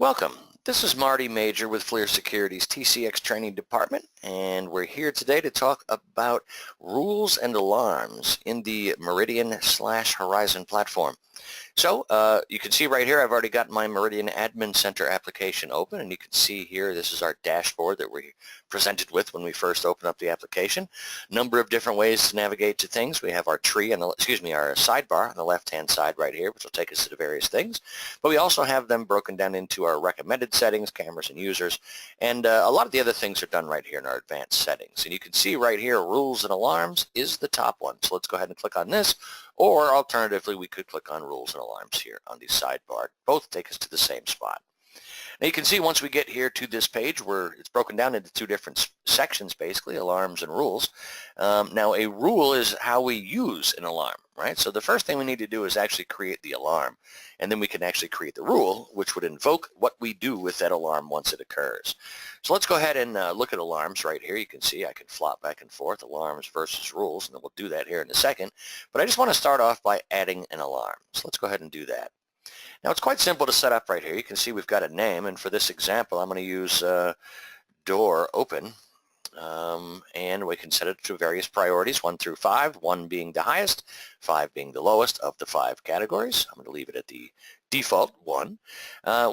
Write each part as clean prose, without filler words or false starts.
Welcome. This is Marty Major with FLIR Security's TCX Training Department, and we're here today to talk about rules and alarms in the Meridian/Horizon platform. So you can see right here I've already got my Meridian Admin Center application open, and you can see here this is our dashboard that we're presented with when we first open up the application. Number of different ways to navigate to things. We have our tree and our sidebar on the left-hand side right here, which will take us to the various things. But we also have them broken down into our recommended settings, cameras and users, and a lot of the other things are done right here in our advanced settings. And you can see right here rules and alarms is the top one. So let's go ahead and click on this. Or alternatively, we could click on rules and alarms here on the sidebar. Both take us to the same spot. Now you can see once we get here to this page where it's broken down into two different sections, basically, alarms and rules. Now a rule is how we use an alarm, right? So the first thing we need to do is actually create the alarm, and then we can actually create the rule, which would invoke what we do with that alarm once it occurs. So let's go ahead and look at alarms right here. You can see I can flop back and forth, alarms versus rules, and then we'll do that here in a second. But I just want to start off by adding an alarm. So let's go ahead and do that. Now it's quite simple to set up right here. You can see we've got a name, and for this example I'm going to use door open, and we can set it to various priorities, 1 through 5, 1 being the highest, 5 being the lowest of the 5 categories. I'm going to leave it at the default 1.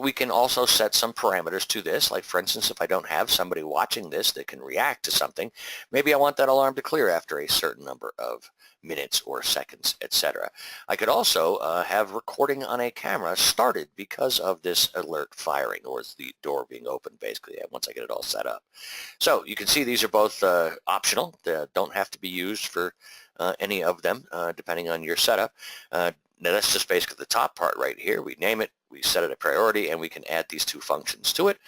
We can also set some parameters to this, like for instance if I don't have somebody watching this that can react to something, maybe I want that alarm to clear after a certain number of minutes or seconds, etc. I could also have recording on a camera started because of this alert firing, or the door being open, basically, once I get it all set up. So you can see these are both optional. They don't have to be used for any of them, depending on your setup. Now that's just basically the top part right here. We name it, we set it a priority, and we can add these two functions to it.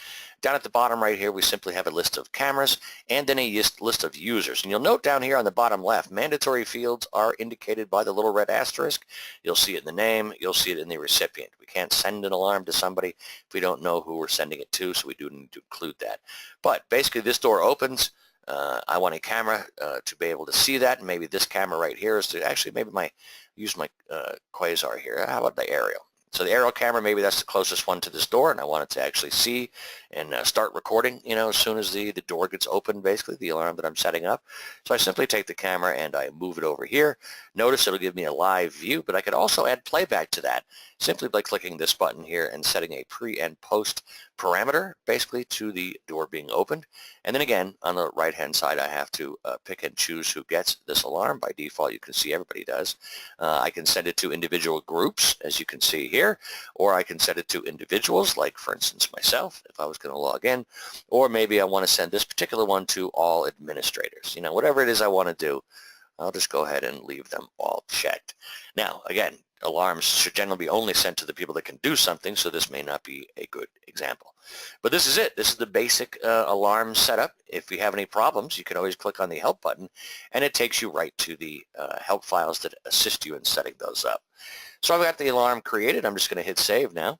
Down at the bottom right here, we simply have a list of cameras and then a list of users. And you'll note down here on the bottom left, mandatory fields are indicated by the little red asterisk. You'll see it in the name, you'll see it in the recipient. We can't send an alarm to somebody if we don't know who we're sending it to, so we do need to include that. But basically this door opens. I want a camera to be able to see that, and maybe this camera right here is to actually maybe use my quasar here. How about the aerial? So the aerial camera, maybe that's the closest one to this door, and I want it to actually see and start recording, as soon as the door gets open, basically, the alarm that I'm setting up. So I simply take the camera and I move it over here. Notice it'll give me a live view, but I could also add playback to that simply by clicking this button here and setting a pre and post parameter, basically, to the door being opened. And then again, on the right-hand side, I have to pick and choose who gets this alarm. By default, you can see everybody does. I can send it to individual groups, as you can see here, or I can send it to individuals, like, for instance, myself, if I was going to log in, or maybe I want to send this particular one to all administrators. Whatever it is I want to do, I'll just go ahead and leave them all checked. Now, again, alarms should generally be only sent to the people that can do something, so this may not be a good example. But this is it. This is the basic alarm setup. If you have any problems, you can always click on the help button, and it takes you right to the help files that assist you in setting those up. So I've got the alarm created. I'm just going to hit save now.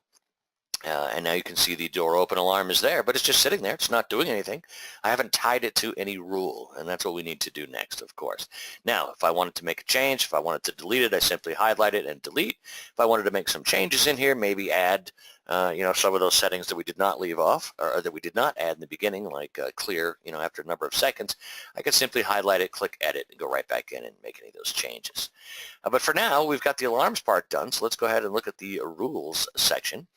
And now you can see the door open alarm is there, but it's just sitting there. It's not doing anything. I haven't tied it to any rule, and that's what we need to do next, of course. Now, if I wanted to make a change, if I wanted to delete it, I simply highlight it and delete. If I wanted to make some changes in here, maybe add, some of those settings that we did not leave off, or that we did not add in the beginning, like clear, after a number of seconds, I could simply highlight it, click edit, and go right back in and make any of those changes. But for now, we've got the alarms part done, so let's go ahead and look at the rules section.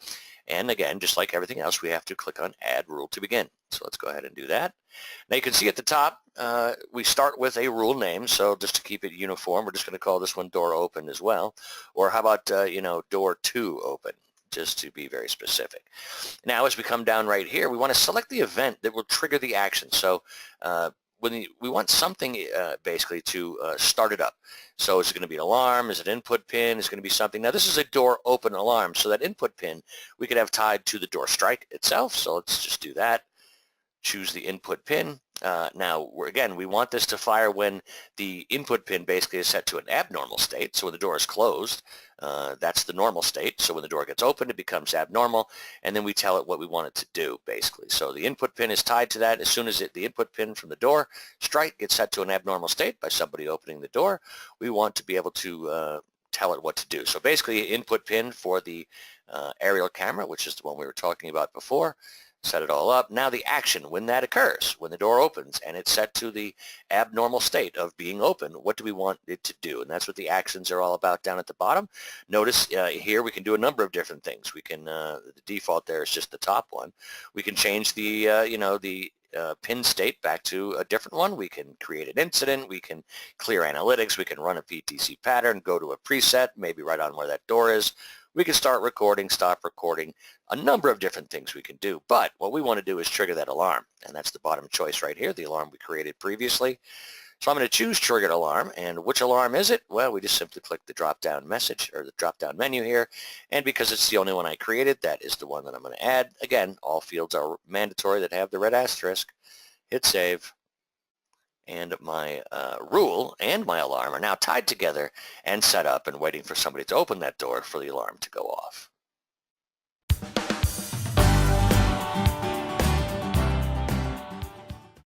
And again, just like everything else, we have to click on Add Rule to begin. So let's go ahead and do that. Now you can see at the top, we start with a rule name. So just to keep it uniform, we're just going to call this one Door Open as well. Or how about, Door 2 Open, just to be very specific. Now as we come down right here, we want to select the event that will trigger the action. So we want something basically to start it up. So is it going to be an alarm? Is it an input pin? Is it going to be something? Now this is a door open alarm, so that input pin we could have tied to the door strike itself. So let's just do that. Choose the input pin. Now, again, we want this to fire when the input pin basically is set to an abnormal state. So when the door is closed, that's the normal state. So when the door gets opened, it becomes abnormal, and then we tell it what we want it to do, basically. So the input pin is tied to that. As soon as the input pin from the door strike gets set to an abnormal state by somebody opening the door, we want to be able to tell it what to do. So basically, input pin for the aerial camera, which is the one we were talking about before. Set it all up. Now the action, when that occurs, when the door opens and it's set to the abnormal state of being open, what do we want it to do? And that's what the actions are all about down at the bottom. Notice here we can do a number of different things. We can, the default there is just the top one. We can change the, pin state back to a different one. We can create an incident. We can clear analytics. We can run a PTC pattern, go to a preset, maybe right on where that door is. We can start recording, stop recording, a number of different things we can do. But what we want to do is trigger that alarm. And that's the bottom choice right here, the alarm we created previously. So I'm going to choose triggered alarm. And which alarm is it? Well, we just simply click the drop-down message or the drop-down menu here. And because it's the only one I created, that is the one that I'm going to add. Again, all fields are mandatory that have the red asterisk. Hit save. And my rule and my alarm are now tied together and set up and waiting for somebody to open that door for the alarm to go off.